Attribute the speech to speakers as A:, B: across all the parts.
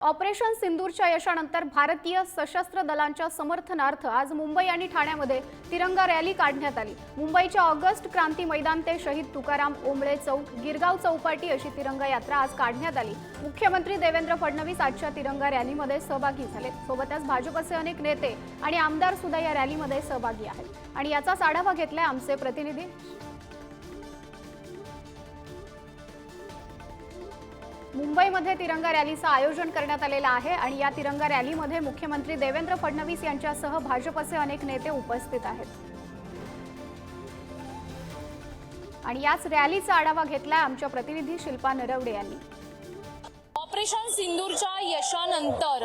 A: Operation सिंदूरच्या यशानंतर भारतीय सशस्त्र दलांच्या समर्थनार्थ आज मुंबई आणि ठाण्यामध्ये तिरंगा रॅली काढण्यात आली। मुंबईच्या ऑगस्ट क्रांती मैदान ते शहीद तुकाराम ओंबळे चौक, गिरगाव चौपाटी अशी तिरंगा यात्रा आज काढण्यात आली। मुख्यमंत्री देवेंद्र फडणवीस आजच्या तिरंगा रॅलीमध्ये सहभागी झाले। सोबतच भाजपचे अनेक नेते आणि आमदार सुद्धा या रॅलीमध्ये सहभागी आहेत आणि याचाच आढावा घेतलाय आमचे प्रतिनिधी। मुंबईमध्ये तिरंगा रॅलीचं आयोजन करण्यात आलेलं आहे आणि या तिरंगा रॅलीमध्ये मुख्यमंत्री देवेंद्र फडणवीस यांच्यासह भाजपचे अनेक नेते उपस्थित आहेत आणि याच रॅलीचा आढावा घेतलाय आमच्या प्रतिनिधी शिल्पा नरवडे यांनी।
B: ऑपरेशन सिंदूरच्या यशानंतर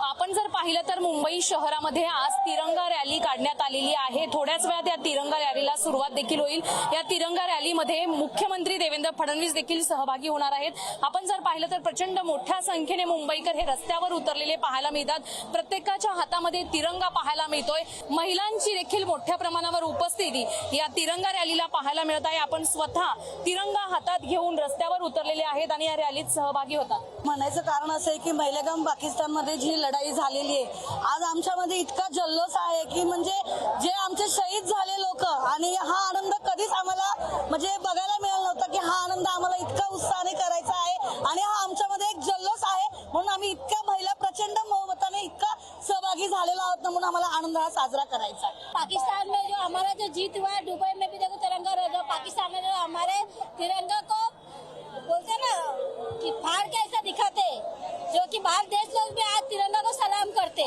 B: आपण जर पाहिलं तर मुंबई शहरामध्ये आज तिरंगा रॅली काढण्यात आलेली आहे। थोड्याच वेळात या तिरंगा रॅलीला सुरुवात देखील होईल। या तिरंगा रॅलीमध्ये मुख्यमंत्री देवेंद्र फडणवीस देखील सहभागी होणार आहेत। आपण जर पाहिलं तर प्रचंड मोठ्या संख्येने मुंबईकर हे रस्त्यावर उतरलेले पाहायला मिळतात। प्रत्येकाच्या हातामध्ये तिरंगा पाहायला मिळतोय। महिलांची देखील मोठ्या प्रमाणावर उपस्थिती या तिरंगा रॅलीला पाहायला मिळत आहे। आपण स्वतः तिरंगा हातात घेऊन रस्त्यावर उतरलेले आहेत आणि या रॅलीत सहभागी होतात।
C: म्हणायचं कारण असं आहे की पहिलगाम पाकिस्तानमध्ये जी लढाई झालेली आहे, आज आमच्यामध्ये इतका जल्लोष आहे की म्हणजे जे आमचे शहीद झाले लोक, आणि हा आनंद कधीच आम्हाला म्हणजे बघायला मिळाला नव्हता की हा आनंद आम्हाला इतका उत्साहाने करायचा आहे आणि हा आमच्यामध्ये एक जल्लोष आहे। म्हणून आम्ही इतक्या महिला प्रचंड बहुमताने इतका सहभागी झालेलो आहोत ना, म्हणून आम्हाला आनंद हा साजरा करायचा है।
D: पाकिस्तान में जो हमारा जो जीत हुआ है, दुबई में भी देखो तिरंगा रहा, पाकिस्तान में जो हमारे तिरंगा को बोलते ना कि फाड़ के ऐसा दिखाते, जो कि बाहर देश लोग भी आज तिरंगा को सलाम करते।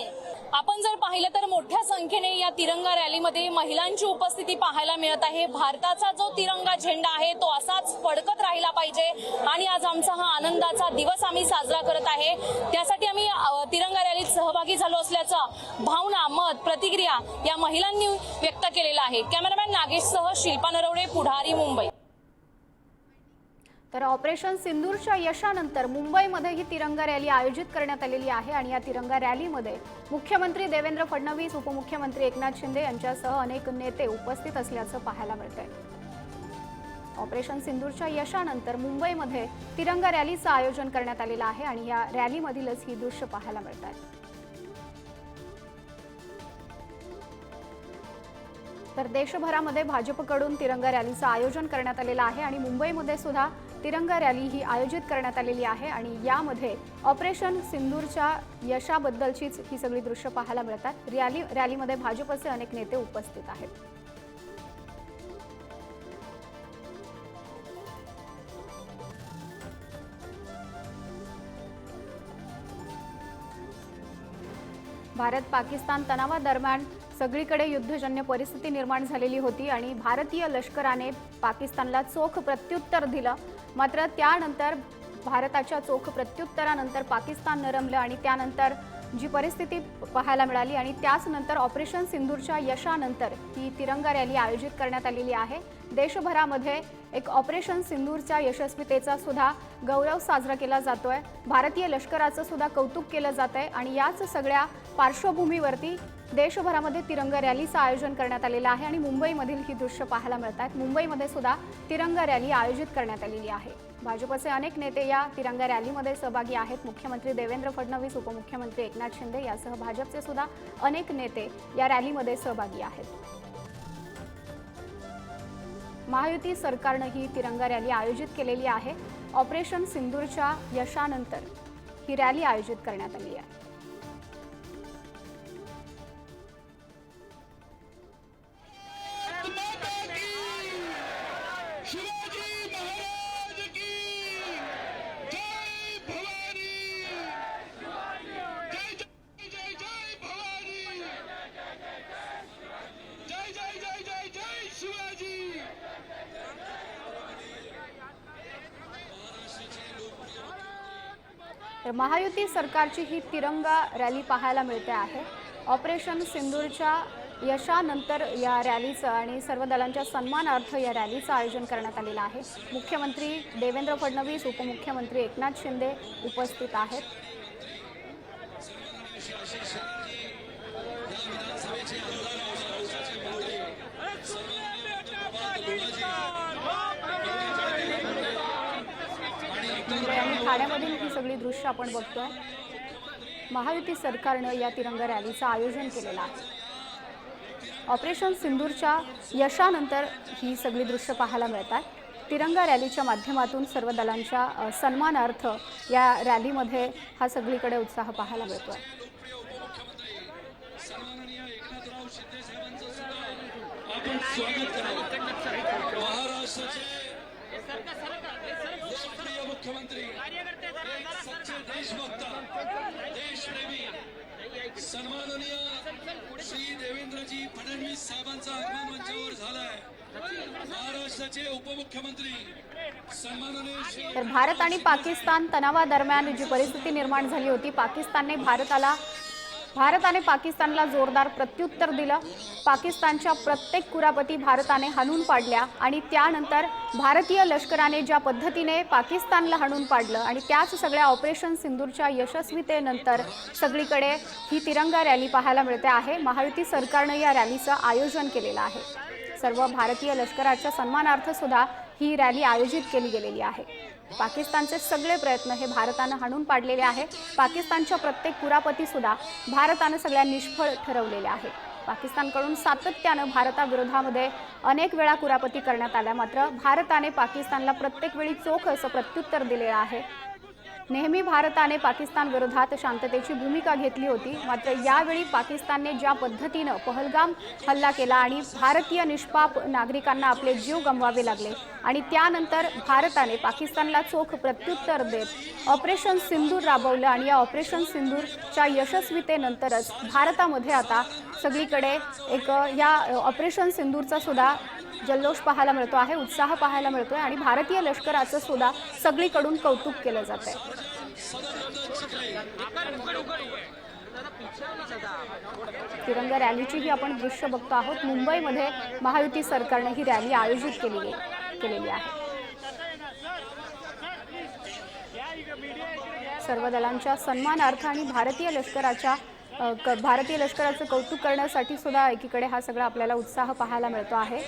B: आपण जर पाहिलं तर मोठ्या संख्येने या तिरंगा रॅलीमध्ये महिलांची उपस्थिती पाहायला मिळत आहे। भारताचा जो तिरंगा झेंडा आहे तो असाच फडकत राहिला पाहिजे आणि आज आमचा हा आनंदाचा दिवस आम्ही साजरा करत आहे। त्यासाठी आम्ही तिरंगा रॅलीत सहभागी झालो असल्याचा भावना, मत, प्रतिक्रिया या महिलांनी व्यक्त केलेला आहे। कॅमेरामॅन नागेशसह शिल्पा नरवडे, पुढारी, मुंबई।
A: तर ऑपरेशन सिंदूरच्या यशानंतर मुंबईमध्ये ही तिरंगा रॅली आयोजित करण्यात आलेली आहे आणि या तिरंगा रॅलीमध्ये मुख्यमंत्री देवेंद्र फडणवीस, उपमुख्यमंत्री एकनाथ शिंदे यांच्यासह अनेक नेते उपस्थित असल्याचं पाहायला मिळतंय। ऑपरेशन सिंदूरच्या यशानंतर मुंबईमध्ये तिरंगा रॅलीचं आयोजन करण्यात आलेलं आहे आणि या रॅलीमधीलच ही दृश्य पाहायला मिळतात। तर देशभरामध्ये भाजपकडून तिरंगा रॅलीचं आयोजन करण्यात आलेलं आहे आणि मुंबईमध्ये सुद्धा तिरंगा रॅली ही आयोजित करण्यात आलेली आहे आणि यामध्ये ऑपरेशन सिंदूरच्या यशाबद्दलचीच ही सगळी दृश्य पाहायला मिळतात। रॅलीमध्ये भाजपचे अनेक नेते उपस्थित आहेत। भारत पाकिस्तान तणावादरम्यान सगळीकडे युद्धजन्य परिस्थिती निर्माण झालेली होती आणि भारतीय लष्कराने पाकिस्तानला चोख प्रत्युत्तर दिलं। मात्र त्यानंतर भारताच्या चोख प्रत्युत्तरानंतर पाकिस्तान नरमलं आणि त्यानंतर जी परिस्थिती पाहायला मिळाली आणि त्याच नंतर ऑपरेशन सिंदूरच्या यशानंतर ही तिरंगा रॅली आयोजित करण्यात आलेली आहे। देशभरामध्ये एक ऑपरेशन सिंदूरच्या यशस्वीतेचा सुद्धा गौरव साजरा केला जातोय। भारतीय लष्कराचं सुद्धा कौतुक केलं जातंय आणि याच सगळ्या पार्श्वभूमीवरती देशभरामध्ये तिरंगा रॅलीचं आयोजन करण्यात आलेलं आहे आणि मुंबईमधील ही दृश्य पाहायला मिळतात। मुंबईमध्ये सुद्धा तिरंगा रॅली आयोजित करण्यात आलेली आहे। भाजपचे अनेक नेते या तिरंगा रॅलीमध्ये सहभागी आहेत। मुख्यमंत्री देवेंद्र फडणवीस, उपमुख्यमंत्री एकनाथ शिंदे यासह भाजपचे सुद्धा अनेक नेते या रॅलीमध्ये सहभागी आहेत। महायुती सरकारने ही तिरंगा रॅली आयोजित केलेली आहे। ऑपरेशन सिंदूरच्या यशानंतर ही रॅली आयोजित करण्यात आली आहे। तर महायुती सरकारची ही तिरंगा रॅली पाहायला मिळते आहे। ऑपरेशन सिंदूरच्या यशानंतर या रॅलीचं आणि सर्व दलांच्या सन्मानार्थ या रॅलीचं आयोजन करण्यात आलेलं आहे। मुख्यमंत्री देवेंद्र फडणवीस, उपमुख्यमंत्री एकनाथ शिंदे उपस्थित आहेत। मुंबई आणि ठाणे मुंबईमधील ही सगळी दृश्य आपण बघतोय. महायुती सरकारनं या तिरंगा रॅलीचं आयोजन केलेलं आहे. ऑपरेशन सिंदूरच्या यशानंतर ही सगळी दृश्य पाहायला मिळतात. तिरंगा रॅलीच्या माध्यमातून सर्व दलांच्या सन्मानार्थ या रॅलीमध्ये हा सगळीकडे उत्साह पाहायला मिळतोय.
E: मुख्यमंत्री सच्चे देशभक्त देशप्रेमी सन्माननीय श्री देवेंद्रजी फडणवीस साहेबांचा आगमन मंचावर झालाय. महाराष्ट्राचे उपमुख्यमंत्री सन्माननीय श्री
A: तर भारत आणि पाकिस्तान तणावादरम्यान जी परिस्थिती निर्माण झाली होती, भारताने पाकिस्तानला जोरदार प्रत्युत्तर दिलं. पाकिस्तानच्या प्रत्येक कुरापती भारताने हाणून पाडल्या आणि त्यानंतर भारतीय लष्कराने ज्या पद्धतीने पाकिस्तानला हाणून पाडलं आणि त्याच सगळ्या ऑपरेशन सिंदूरच्या यशस्वीतेनंतर सगळीकडे ही तिरंगा रॅली पाहायला मिळते आहे. महायुती सरकारनं या रॅलीचं आयोजन केलेलं आहे. सर्व भारतीय लष्कराच्या सन्मानार्थ सुद्धा ही रॅली आयोजित केली गेलेली आहे. पाकिस्तानचे सगळे प्रयत्न हे भारतानं हाणून पाडलेले आहे. पाकिस्तानच्या प्रत्येक कुरापती सुद्धा भारतानं सगळ्या निष्फळ ठरवलेल्या आहे. पाकिस्तानकडून सातत्यानं भारताविरोधामध्ये अनेक वेळा कुरापती करण्यात आल्या, मात्र भारताने पाकिस्तानला प्रत्येक वेळी चोख असं प्रत्युत्तर दिलेलं आहे. नेहमी भारताने पाकिस्तान विरोधात शांततेची भूमिका घेतली होती, मात्र यावेळी पाकिस्तानने ज्या पद्धतीनं पहलगाम हल्ला केला आणि भारतीय निष्पाप नागरिकांना आपले जीव गमवावे लागले आणि त्यानंतर भारताने पाकिस्तानला चोख प्रत्युत्तर देत ऑपरेशन सिंदूर राबवलं आणि या ऑपरेशन सिंदूरच्या यशस्वीतेनंतरच भारतामध्ये आता सगळीकडे एक या ऑपरेशन सिंदूरचा सुद्धा जल्लोष पाहायला मिळतो आहे, उत्साह पाहायला मिळतोय आणि भारतीय लष्कराचं सुद्धा सगळीकडून कौतुक केलं जात आहे. तिरंगा रॅलीचीही आपण दृश्य बघतो आहोत. मुंबईमध्ये महायुती सरकारने ही रॅली आयोजित केलेली आहे. सर्व दलांच्या सन्मानार्थ आणि भारतीय लष्कराचं कौतुक करण्यासाठी सुद्धा एकीकडे हा सगळा आपल्याला उत्साह पाहायला मिळतो आहे.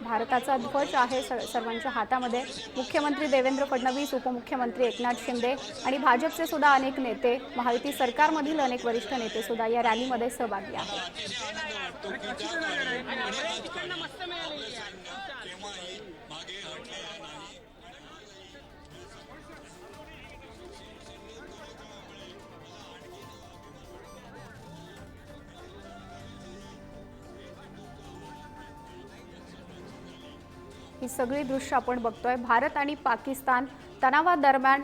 A: भारताचा ध्वज आहे सर्वांच्या हातामध्ये. मुख्यमंत्री देवेंद्र फडणवीस, उपमुख्यमंत्री एकनाथ शिंदे आणि भाजपचे सुद्धा अनेक नेते, महायुती सरकारमधील अनेक वरिष्ठ नेते सुद्धा या रॅलीमध्ये सहभागी आहेत. ही सगळी दृश्य आपण बघतोय. भारत आणि पाकिस्तान तणावादरम्यान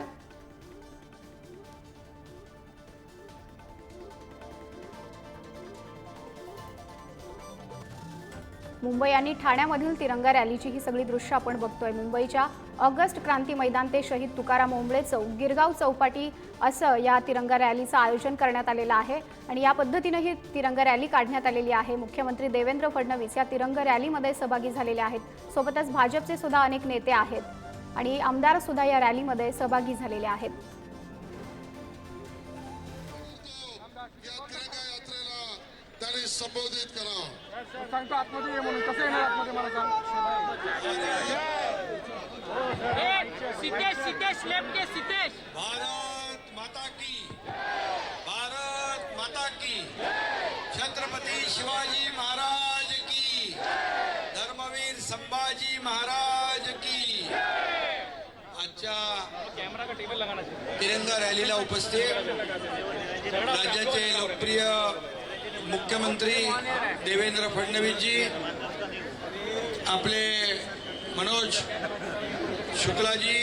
A: मुंबई आणि ठाण्यामधील तिरंगा रॅलीची ही सगळी दृश्य आपण बघतोय. मुंबईच्या ऑगस्ट क्रांती मैदान ते शहीद तुकाराम ओंबळे चौक, गिरगाव चौपाटी असं या तिरंगा रॅलीचं आयोजन करण्यात आलेलं आहे आणि या पद्धतीनं ही तिरंगा रॅली काढण्यात आलेली आहे. मुख्यमंत्री देवेंद्र फडणवीस या तिरंगा रॅलीमध्ये सहभागी झालेले आहेत. सोबतच भाजपचे सुद्धा अनेक नेते आहेत आणि आमदार सुद्धा या रॅलीमध्ये सहभागी झालेले आहेत.
F: संबोधित करा.
G: सांगतो आतमध्ये म्हणून कसं येणार आतमध्ये मला सांग. सिद्धेश लेफ्ट के सिद्धेश.
F: भारत माता की, भारत माता की, छत्रपती शिवाजी महाराज की, धर्मवीर संभाजी महाराज की. आजच्या तिरंगा रॅलीला उपस्थित राज्याचे लोकप्रिय मुख्यमंत्री देवेंद्र फडणवीसजी, आपले मनोज शुक्लाजी,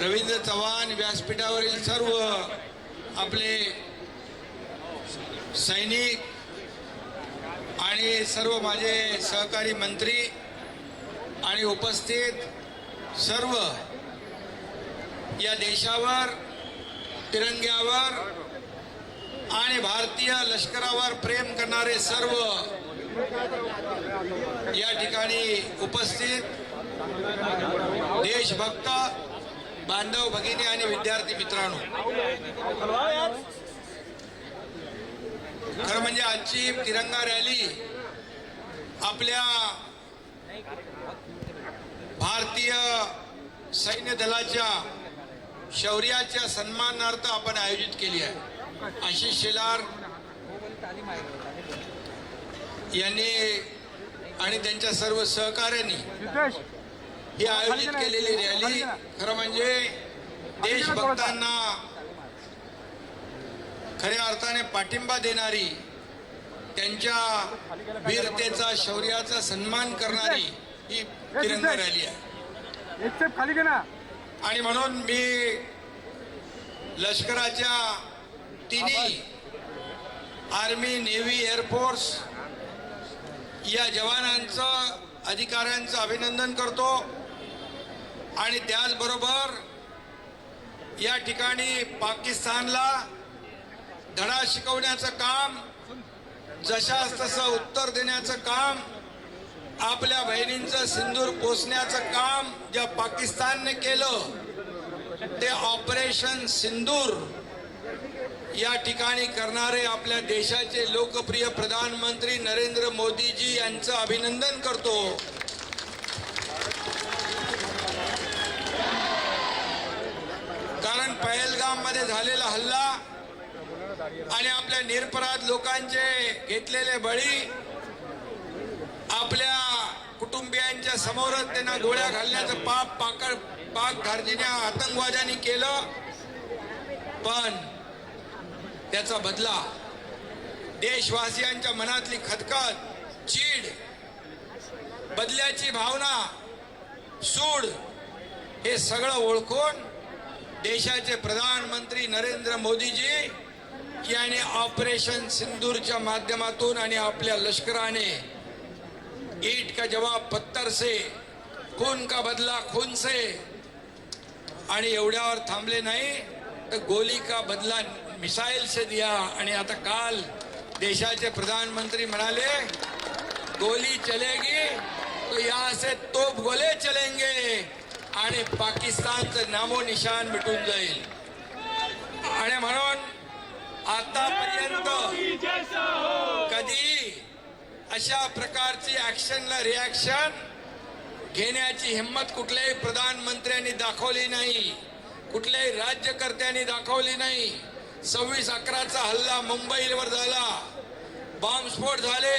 F: रवींद्र चव्हाण, व्यासपीठावरील सर्व आपले सैनिक आणि सर्व माझे सहकारी मंत्री आणि उपस्थित सर्व या देशावर, तिरंग्यावर आणि भारतीय लष्करावर प्रेम करणारे सर्व या ठिकाणी उपस्थित देशभक्त बांधव भगिनी आणि विद्यार्थी मित्रांनो, खरं म्हणजे आजची तिरंगा रॅली आपल्या भारतीय सैन्य दलाच्या शौर्याच्या सन्मानार्थ आपण आयोजित केली आहे. आशिष शेलार यांनी आणि त्यांच्या सर्व सहकार्यांनी
G: सिद्धेश
F: ही आयोजित केलेली रॅली खरं म्हणजे देशभक्तांना खऱ्या अर्थाने पाठिंबा देणारी, त्यांच्या वीरतेचा शौर्याचा सन्मान करणारी ही तिरंगा रॅली आहे.
G: एक स्टेप खाली घे ना.
F: आणि म्हणून मी लष्कराच्या तिन्ही आर्मी, नेव्ही, एअरफोर्स या जवानांचं, अधिकाऱ्यांचं अभिनंदन करतो. आणि त्याचबरोबर या ठिकाणी पाकिस्तानला धडा शिकवण्याचं काम, जशास तसं उत्तर देण्याचं काम, आपल्या बहिणींचं सिंदूर पोचण्याचं काम ज्या पाकिस्तानने केलं ते ऑपरेशन सिंदूर या ठिकाणी करणारे आपल्या देशाचे लोकप्रिय प्रधानमंत्री नरेंद्र मोदीजी यांचं अभिनंदन करतो. कारण पहलगाम मध्ये झालेला हल्ला आणि आपल्या निरपराध लोकांचे घेतलेले बळी, आपल्या कुटुंबियांच्या समोरच त्यांना गोळ्या घालण्याचं पाक धार्जिण्या आतंकवाद्यांनी केलं. पण त्याचा बदला देशवासियांच्या मनातली खदखद, चीड, बदल्याची भावना, सूड हे सगळं ओळखून देशाचे प्रधानमंत्री नरेंद्र मोदीजी यांनी ऑपरेशन सिंदूरच्या माध्यमातून आणि आपल्या लष्कराने ईट का जवाब पत्थर से, खून का बदला खून से, आणि एवढ्यावर थांबले नाही तर गोली का बदला मिसाईल से दिया. आणि आता काल देशाचे प्रधानमंत्री म्हणाले गोली चलेगी तो यहाँ से तोप गोले चलेंगे आणि पाकिस्तानचं नामो निशान मिटून जाईल. आणि म्हणून आतापर्यंत कधी अशा प्रकारची ऍक्शनला रिॲक्शन घेण्याची हिंमत कुठल्याही प्रधानमंत्र्यांनी दाखवली नाही, कुठल्याही राज्यकर्त्यांनी दाखवली नाही. 26/11चा हल्ला मुंबईवर झाला, बॉम्बस्फोट झाले,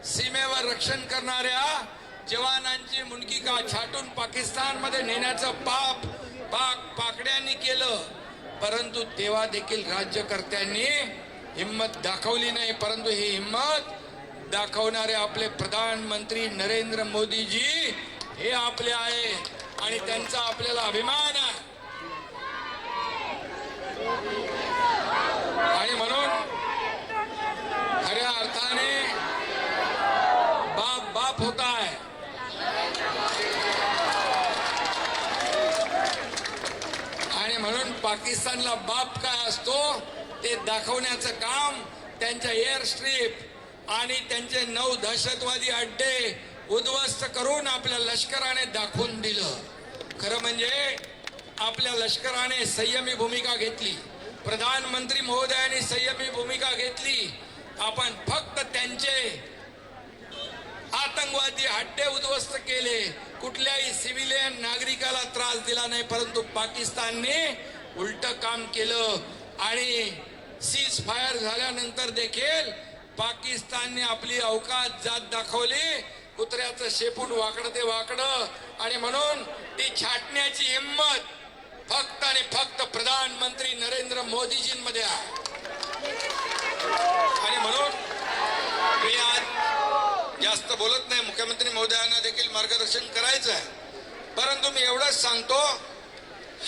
F: सीमेवर रक्षण करणाऱ्या जवानांची मुंडकी का छाटून पाकिस्तानमध्ये नेण्याचं पाप पाकड्यांनी केलं. परंतु तेव्हा देखील राज्यकर्त्यांनी हिंमत दाखवली नाही. परंतु ही हिंमत दाखवणारे आपले प्रधानमंत्री नरेंद्र मोदीजी हे आपले आहे आणि त्यांचा आपल्याला अभिमान आहे. आणि म्हणून खऱ्या अर्थाने बाप बाप होता है. आणि म्हणून पाकिस्तानला बाप काय असतो ते दाखवण्याचं काम त्यांच्या एअर स्ट्रीप आणि त्यांचे 9 दहशतवादी अड्डे उद्ध्वस्त करून आपल्या लष्कराने दाखवून दिलं. खरं म्हणजे आपल्या लष्कराने संयमी भूमिका घेतली, प्रधानमंत्री महोदयांनी संयमी भूमिका घेतली. आपण फक्त त्यांचे आतंकवादी अड्डे उद्ध्वस्त केले, कुठल्याही सिव्हिलियन नागरिकाला त्रास दिला नाही. परंतु पाकिस्तानने उलट काम केलं आणि सीज फायर झाल्यानंतर देखील पाकिस्तानने आपली अवकात जात दाखवली, कुत्र्याचं शेपूट वाकडं ते वाकडं. आणि म्हणून ती छाटण्याची हिंमत फक्त आणि फक्त प्रधानमंत्री नरेंद्र मोदीजींमध्ये आहे. आणि म्हणून मी आज जास्त बोलत नाही, मुख्यमंत्री महोदयांना देखील मार्गदर्शन करायचं आहे. परंतु मी एवढंच सांगतो,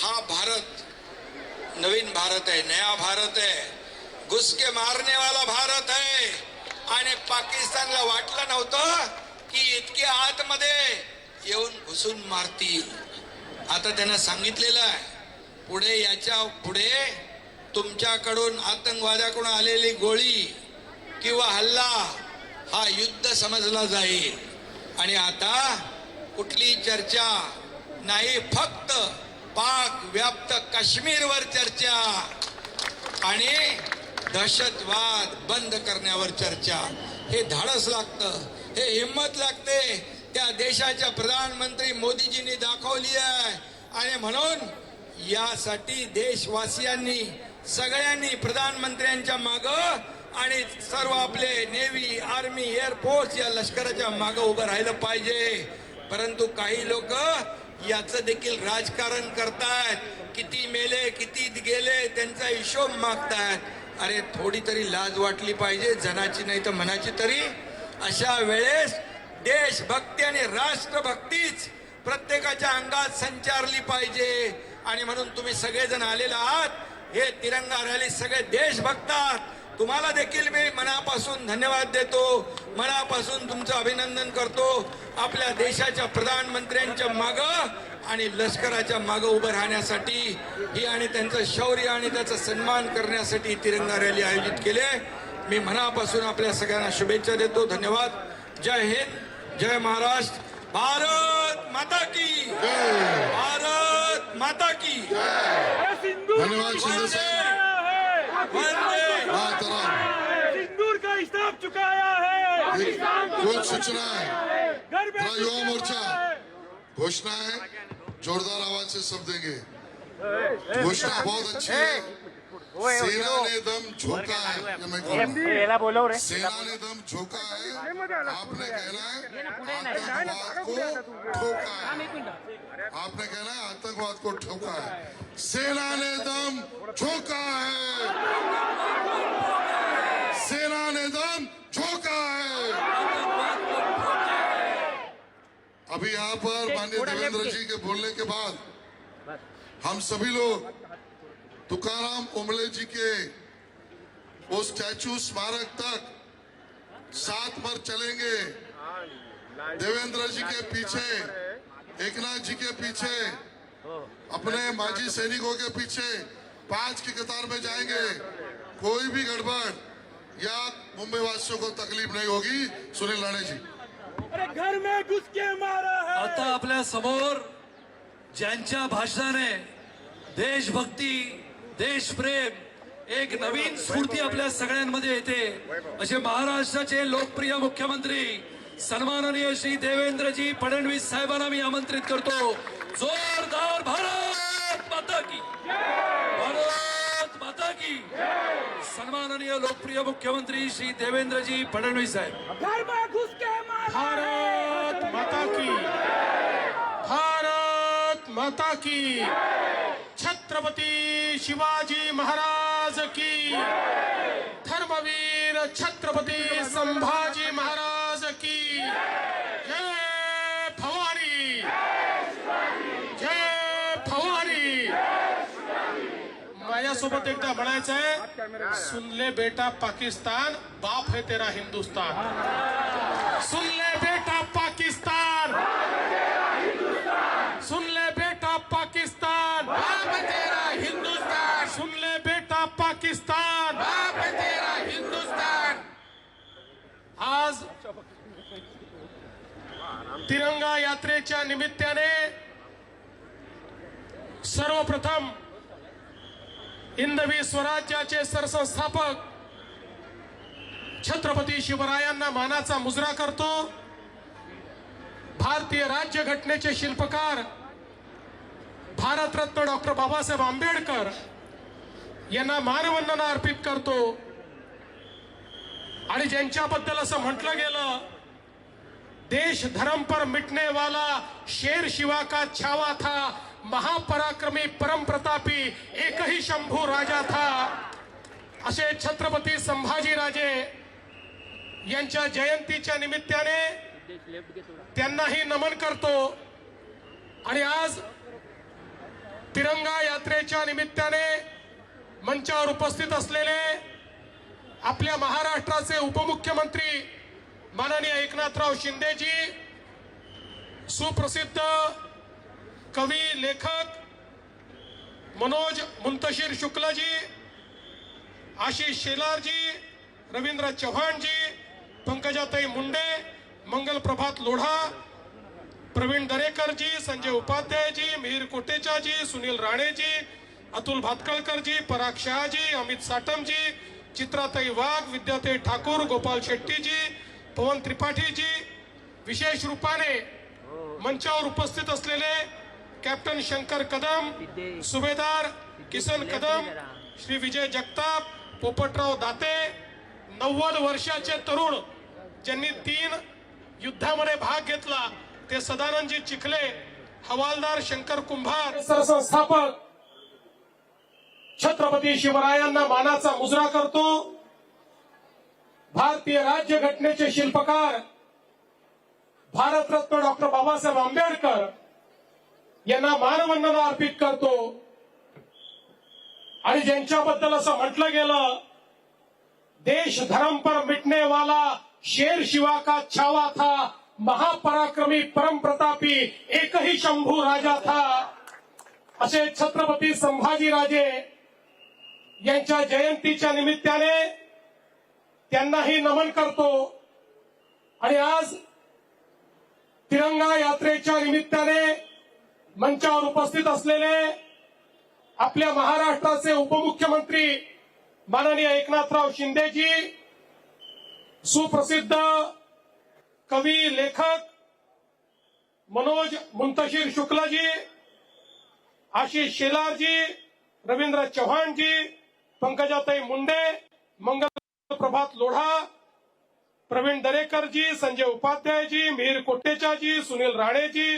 F: हा भारत नवीन भारत आहे, नया भारत आहे, घुसके मारने वाला भारत आहे. आणि पाकिस्तानला वाटलं नव्हतं की इतके आतमध्ये येऊन घुसून मारतील. आता त्यांना सांगितलेलं आहे, पुढे याच्या पुढे तुमच्याकडून आतंकवाद्याकडून आलेली गोळी किंवा हल्ला हा युद्ध समजला जाईल. आणि आता कुठली चर्चा नाही, फक्त पाक व्याप्त काश्मीरवर चर्चा आणि दहशतवाद बंद करण्यावर चर्चा. हे धाडस लागतं, हे हिंमत लागते, त्या देशाच्या प्रधानमंत्री मोदीजींनी दाखवली आहे. आणि म्हणून यासाठी देशवासियांनी सगळ्यांनी प्रधानमंत्र्यांच्या मागं आणि सर्व आपले नेव्ही, आर्मी, एअरफोर्स या लष्कराच्या मागं उभं राहिलं पाहिजे. परंतु काही लोक याचं देखील राजकारण करतायत. किती मेले, किती गेले, त्यांचा हिशोब मागतायत. अरे थोडी तरी लाज वाटली पाहिजे, जनाची नाही तर मनाची तरी. अशा वेळेस देशभक्ती आणि राष्ट्रभक्तीच प्रत्येकाच्या अंगात संचारली पाहिजे. आणि म्हणून तुम्ही सगळेजण आलेले आहात. हे तिरंगा रॅली सगळे देश बघतात. तुम्हाला देखील मी मनापासून धन्यवाद देतो, मनापासून तुमचं अभिनंदन करतो. आपल्या देशाच्या प्रधानमंत्र्यांच्या मागं आणि लष्कराच्या मागं उभं राहण्यासाठी ही आणि त्यांचं शौर्य आणि त्याचा सन्मान करण्यासाठी तिरंगा रॅली आयोजित केली. मी मनापासून आपल्या सगळ्यांना शुभेच्छा देतो. धन्यवाद. जय हिंद, जय महाराष्ट्र. भारत माता की, भारत माता की.
H: धन्यवाद शिंदे साहब.
G: सिंदूर का हिसाब चुकाया है.
H: कुछ सूचना है, थोड़ा युवा मोर्चा घोषणा है, जोरदार आवाज से सब देंगे. घोषणा बहुत अच्छी है. सेना ने दम झोंका है, ये मैं कहूँगा. सेना ने दम झोंका है. आपने कहना है आतंकवाद को ठोका है. आपने कहना है आतंकवाद को ठोका है. सेना ने दम झोंका है. सेना ने दम झोंका है. अभी यहाँ पर माननीय देवेंद्र जी के बोलने के बाद हम सभी लोग तुकाराम ओंबळे जी के वो स्टैचू स्मारक तक साथ पर चलेंगे. देवेंद्र जी के पीछे, एकनाथ जी के पीछे, अपने माजी सैनिकों के पीछे 5 की कतार में जाएंगे. कोई भी गड़बड़ या मुंबई वासियों को तकलीफ नहीं होगी. सुनील राणे जी.
G: घर में घुस के मारा है.
I: आता आपल्या समोर ज्यांच्या भाषणाने देशभक्ती, देशप्रेम, एक नवीन स्फूर्ती आपल्या सगळ्यांमध्ये येते असे महाराष्ट्राचे लोकप्रिय मुख्यमंत्री सन्माननीय श्री देवेंद्रजी फडणवीस साहेबांना मी आमंत्रित करतो. जोरदार भारत माता की, भारत माता की. सन्माननीय लोकप्रिय मुख्यमंत्री श्री देवेंद्रजी फडणवीस साहेब.
G: घर में घुस के मारा. भारत माता की, भारत माता की. छत्रपती शिवाजी महाराज की. धर्मवीर छत्रपती संभाजी महाराज की. जय भवानी, जय भवानी. माझ्यासोबत एकदा म्हणायचं आहे, सुन ले बेटा पाकिस्तान, बाप है तेरा हिंदुस्तान. सुन ले बेटा पाकिस्तान, सुन ले बेटा पाकिस्तान, बाप है तेरा हिंदुस्तान. सुन ले बेटा पाकिस्तान, बाप है तेरा हिंदुस्तान. आज तिरंगा यात्रेच्या निमित्ताने सर्वप्रथम हिंदवी स्वराज्याचे सरसंस्थापक छत्रपती शिवरायांना मानाचा मुजरा करतो. भारतीय राज्यघटनेचे शिल्पकार भारतरत्न डॉक्टर बाबासाहेब आंबेडकर यांना मानवंदना अर्पित करतो. आणि ज्यांच्याबद्दल असं म्हटलं गेलं, देश धर्म पर मिटने वाला शेर शिवा का छावा था, महापराक्रमी परम प्रतापी एक ही शंभू राजा था. असे छत्रपती संभाजीराजे यांच्या जयंतीच्या निमित्ताने त्यांनाही नमन करतो. आणि आज तिरंगा यात्रेच्या निमित्ताने मंचावर उपस्थित असलेले आपल्या महाराष्ट्राचे उपमुख्यमंत्री माननीय एकनाथराव शिंदेजी, सुप्रसिद्ध कवी लेखक मनोज मुंतशिर शुक्लजी, आशिष शेलारजी, रवींद्र चव्हाणजी, पंकजाताई मुंडे, मंगल प्रभात लोढा, प्रवीण दरेकरजी, संजय उपाध्यायजी, मिहीर कोटेचाजी, सुनील राणेजी, अतुल भातकळकरजी, पराग शहाजी, अमित साटमजी, चित्राताई वाघ, विद्याताई ठाकूर, गोपाल शेट्टीजी, पवन त्रिपाठीजी, विशेष रूपाने मंचावर उपस्थित असलेले कॅप्टन शंकर कदम, सुभेदार किसन कदम, श्री विजय जगताप, पोपटराव दाते, 90 वर्षाचे तरुण ज्यांनी 3 युद्धामध्ये भाग घेतला ते सदानंदजी चिखले, हवालदार शंकर कुंभार, सरसंस्थापक छत्रपती शिवरायांना मानाचा मुजरा करतो। भारतीय राज्यघटनेचे शिल्पकार भारतरत्न डॉक्टर बाबासाहेब आंबेडकर यांना मानवंदना अर्पित करतो। आणि ज्यांच्याबद्दल असं म्हटलं गेलं, देश धर्म पर मिटने वाला शेर शिवा का छावा था, महापराक्रमी परम प्रतापी एक ही शंभू राजा था, असे छत्रपती संभाजीराजे यांच्या जयंतीच्या निमित्ताने त्यांनाही नमन करतो। आणि आज तिरंगा यात्रेच्या निमित्ताने मंचावर उपस्थित असलेले आपल्या महाराष्ट्राचे उपमुख्यमंत्री माननीय एकनाथराव शिंदेजी, सुप्रसिद्ध कवी लेखक मनोज मुंतशिर शुक्लाजी, आशिष शेलारजी, रवींद्र चव्हाणजी, पंकजाताई मुंडे, मंगल प्रभात लोढा, प्रवीण दरेकरजी, संजय उपाध्यायजी, मिहीर कोटेचाजी, सुनील राणेजी,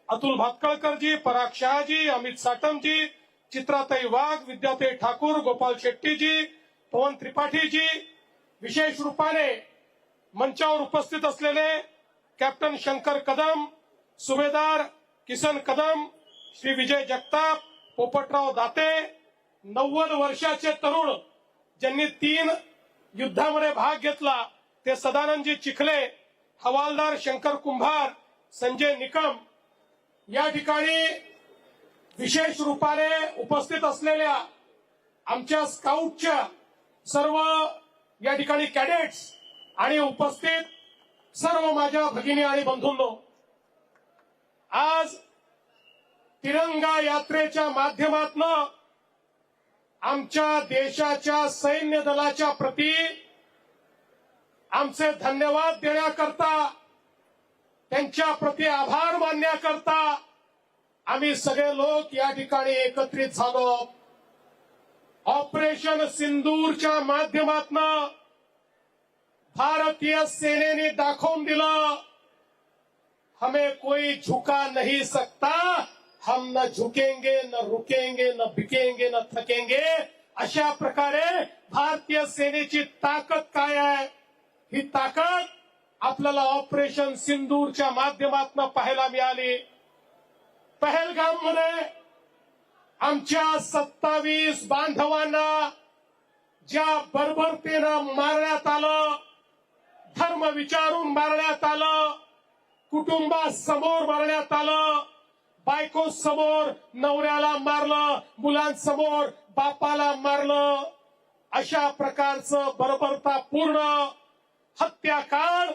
G: अतुल भातकळकरजी, पराग शहाजी, अमित साटमजी, चित्राताई वाघ, विद्याताई ठाकूर, गोपाल शेट्टीजी, पवन त्रिपाठीजी, विशेष रूपाने मंचावर उपस्थित असलेले कॅप्टन शंकर कदम, सुभेदार किसन कदम, श्री विजय जगताप, पोपटराव दाते, 90 वर्षाचे तरुण ज्यांनी 3 युद्धामध्ये भाग घेतला ते सदानंदजी चिखले, हवालदार शंकर कुंभार, संजय निकम, या ठिकाणी विशेष रूपाने उपस्थित असलेल्या आमच्या स्काउटच्या सर्व या ठिकाणी कॅडेट्स आणि उपस्थित सर्व माझ्या भगिनी आणि बंधूंनो, आज तिरंगा यात्रेच्या माध्यमातून आमच्या देशाच्या सैन्य दलाच्या प्रती आमचे धन्यवाद देण्याकरता, त्यांच्या प्रती आभार मानण्याकरता आम्ही सगळे लोक या ठिकाणी एकत्रित झालो। ऑपरेशन सिंदूरच्या माध्यमातून भारतीय सेनेने दाखवून दिलं, हमें कोई झुका नहीं सकता, हम न झुकेंगे, न रुकेंगे, न बिकेंगे, न थकेंगे। अशा प्रकारे भारतीय सेनेची ताकद काय आहे, ही ताकद आपल्याला ऑपरेशन सिंदूरच्या माध्यमातून पाहायला मिळाली। पहलगाम मध्ये आमच्या 27 बांधवांना ज्या बर्बरतेनं मारण्यात आलं, धर्म विचारून मारण्यात आलं, कुटुंबासमोर मारण्यात आलं, बायको समोर नवऱ्याला मारलं, मुलांसमोर बापाला मारलं, अशा प्रकारचं बर्बरतापूर्ण हत्याकांड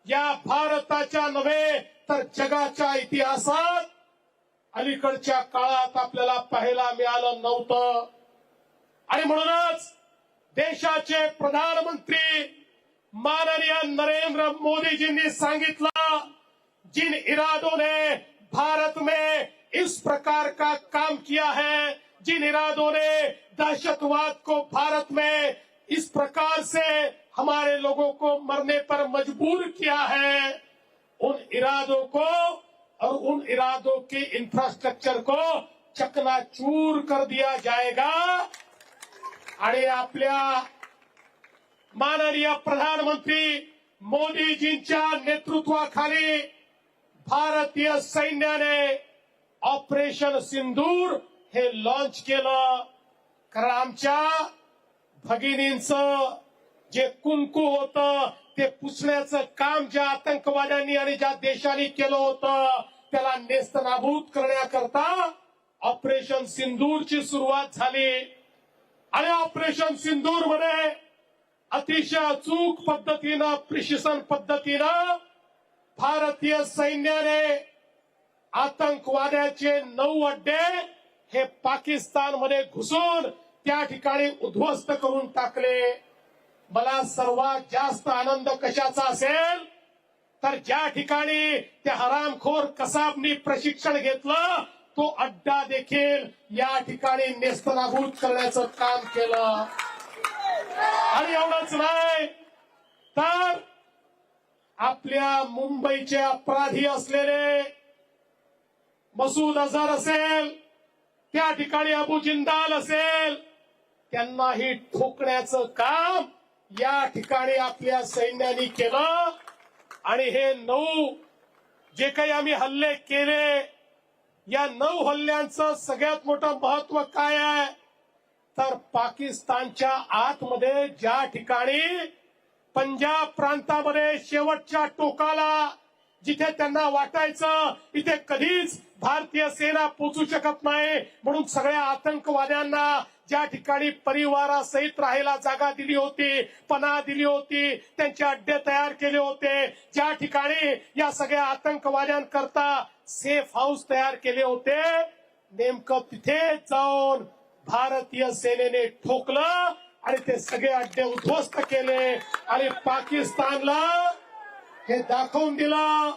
G: या भारताच्या नव्हे तर जगाच्या इतिहासात अलीकडच्या काळात आपल्याला पाहायला मिळालं नव्हतं। आणि म्हणूनच देशाचे प्रधानमंत्री माननीय नरेंद्र मोदीजींनी सांगितलं, जिन इरादों ने भारत में इस प्रकार का काम किया है, जिन इरादों ने दहशतवाद को भारत में इस प्रकार से हमारे लोगों को मरने पर मजबूर किया है, उन इरादों को और उन इरादों के इंफ्रास्ट्रक्चर को चकनाचूर कर दिया जाएगा। आणि आपल्या माननीय प्रधानमंत्री मोदीजींच्या नेतृत्वाखाली भारतीय सैन्याने ऑपरेशन सिंदूर हे लॉन्च केलं। कारण आमच्या भगिनींचं जे कुंकू होतं ते पुसण्याचं काम ज्या आतंकवाद्यांनी आणि ज्या देशांनी केलं होतं त्याला नेस्तनाबूत करण्याकरता ऑपरेशन सिंदूरची सुरुवात झाली। आणि ऑपरेशन सिंदूर मध्ये अतिशय अचूक पद्धतीनं, प्रिसिशन पद्धतीनं भारतीय सैन्याने आतंकवाद्याचे 9 अड्डे हे पाकिस्तानमध्ये घुसून त्या ठिकाणी उद्ध्वस्त करून टाकले। मला सर्वात जास्त आनंद कशाचा असेल तर ज्या ठिकाणी त्या हरामखोर कसाबनी प्रशिक्षण घेतलं तो अड्डा देखील या ठिकाणी नेस्तनाबूत करण्याचं काम केलं. आणि एवढंच नाही तर आपल्या मुंबईचे अपराधी असलेले मसूद अझहर असेल, त्या ठिकाणी अबू जिंदाल असेल, त्यांनाही ठोकण्याचं काम या ठिकाणी आपल्या सैन्याने केलं. आणि हे 9 जे काही आम्ही हल्ले केले, या 9 हल्ल्यांचं सगळ्यात मोठं महत्व काय आहे तर पाकिस्तानच्या आतमध्ये ज्या ठिकाणी पंजाब प्रांतामध्ये शेवटच्या टोकाला जिथे त्यांना वाटायचं इथे कधीच भारतीय सेना पोचू शकत नाही, म्हणून सगळ्या आतंकवाद्यांना ज्या ठिकाणी परिवारासहित राहायला जागा दिली होती, पनाह दिली होती, त्यांचे अड्डे तयार केले होते, ज्या ठिकाणी या सगळ्या आतंकवाद्यांकरता सेफ हाऊस तयार केले होते, नेमकं तिथे जाऊन भारतीय सेनेने ठोकलं आणि ते सगळे अड्डे उद्ध्वस्त केले. आणि पाकिस्तानला हे दाखवून दिलं,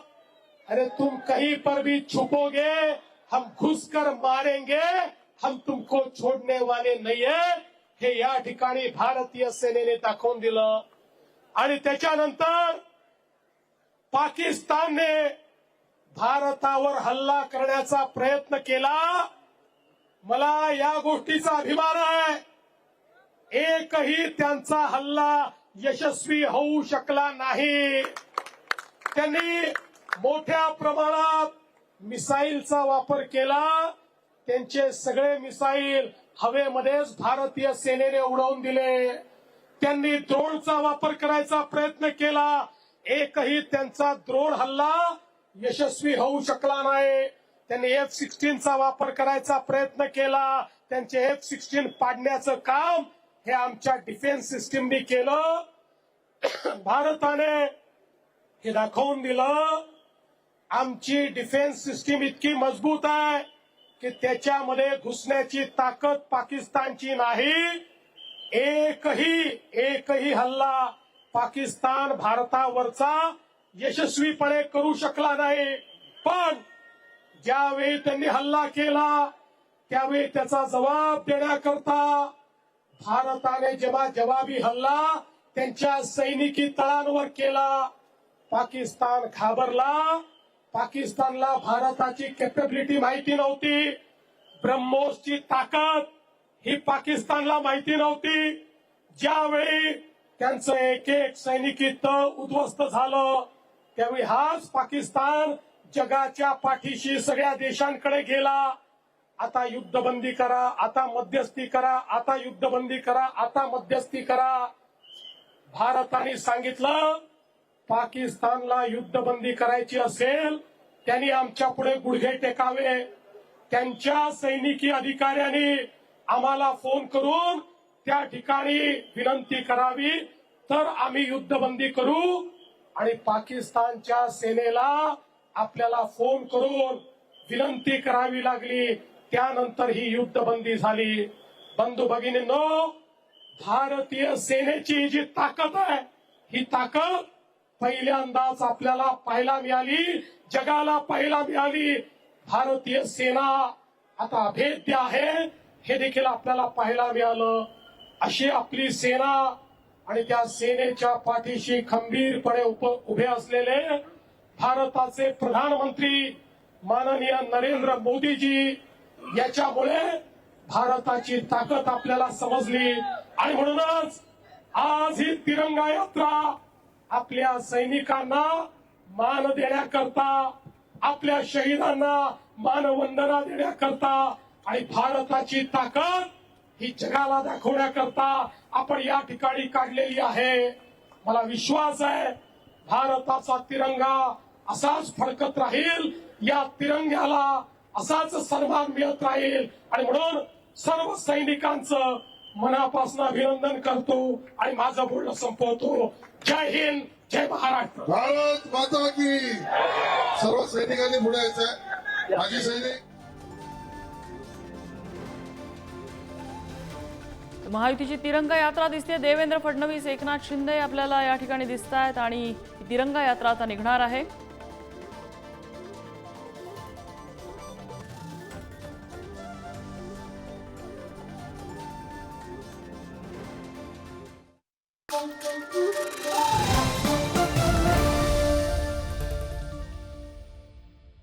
G: अरे तुम कहीं पर भी छुपोगे हम घुसकर मारेंगे, हम तुमको छोडने वाले नाहीये, हे या ठिकाणी भारतीय सेनेने दाखवून दिलं. आणि त्याच्यानंतर पाकिस्तानने भारतावर हल्ला करण्याचा प्रयत्न केला. मला या गोष्टीचा अभिमान आहे, एकही त्यांचा हल्ला यशस्वी होऊ शकला नाही. त्यांनी मोठ्या प्रमाणात मिसाईलचा वापर केला. त्यांचे सगळे मिसाईल हवेमध्येच भारतीय सेनेने उडवून दिले. त्यांनी ड्रोनचा वापर करायचा प्रयत्न केला, एकही त्यांचा ड्रोन हल्ला यशस्वी होऊ शकला नाही. त्यांनी F-16चा वापर करायचा प्रयत्न केला, त्यांचे F-16 पाडण्याचं काम हे आमच्या डिफेन्स सिस्टीमनी केलं. भारताने हे दाखवून दिलं आमची डिफेन्स सिस्टीम इतकी मजबूत आहे की त्याच्यामध्ये घुसण्याची ताकद पाकिस्तानची नाही. एकही हल्ला पाकिस्तान भारतावरचा यशस्वीपणे करू शकला नाही. पण ज्यावेळी त्यांनी हल्ला केला त्यावेळी त्याचा जबाब देण्याकरता भारताने जेव्हा जवाबी हल्ला त्यांच्या सैनिकी तळांवर केला, पाकिस्तान घाबरला. पाकिस्तानला भारताची कॅपॅबिलिटी माहिती नव्हती, ब्रह्मोसची ताकद ही पाकिस्तानला माहिती नव्हती. ज्यावेळी त्यांचं एक एक सैनिकी तळ उद्ध्वस्त झालं त्यावेळी हाच पाकिस्तान जगाच्या पाठीशी सगळ्या देशांकडे गेला. आता युद्धबंदी करा, आता मध्यस्थी करा, आता युद्धबंदी करा, आता मध्यस्थी करा. भारताने सांगितलं पाकिस्तानला युद्धबंदी करायची असेल त्यांनी आमच्या पुढे गुडघे टेकावे. त्यांच्या सैनिकी अधिकाऱ्यांनी आम्हाला फोन करून त्या ठिकाणी विनंती करावी तर आम्ही युद्धबंदी करू. आणि पाकिस्तानच्या सेनेला आपल्याला फोन करून विनंती करावी लागली, त्यानंतर ही युद्धबंदी झाली. बंधू भगिनींनो, भारतीय सेनेची जी ताकद आहे ही ताकद पहिल्यांदाच आपल्याला पाहायला मिळाली, जगाला पाहायला मिळाली. भारतीय सेना आता अभेद्य आहे हे देखील आपल्याला पाहायला मिळालं. अशी आपली सेना आणि त्या सेनेच्या पाठीशी खंबीरपणे उभे असलेले भारताचे प्रधानमंत्री माननीय नरेंद्र मोदीजी, याच्यामुळे भारताची ताकद आपल्याला समजली. आणि म्हणूनच आज ही तिरंगा यात्रा आपल्या सैनिकांना मान देण्याकरता, आपल्या शहीदांना मानवंदना देण्याकरता आणि भारताची ताकद ही जगाला दाखवण्याकरता आपण या ठिकाणी काढलेली आहे. मला विश्वास आहे भारताचा तिरंगा असाच फडकत राहील, या तिरंग्याला असाच सन्मान मिळत राहील. आणि म्हणून सर्व सैनिकांचं मनापासून अभिनंदन करतो आणि माझं बोलणं संपवतो. जय हिंद, जय महाराष्ट्र.
H: भारत माता की. सर्व सैनिकांनी पुढे यायचंय. माजी सैनिक
J: महायुतीची तिरंगा यात्रा दिसते. देवेंद्र फडणवीस, एकनाथ शिंदे आपल्याला या ठिकाणी दिसत आहेत आणि तिरंगा यात्रा आता निघणार आहे.
K: Thank you.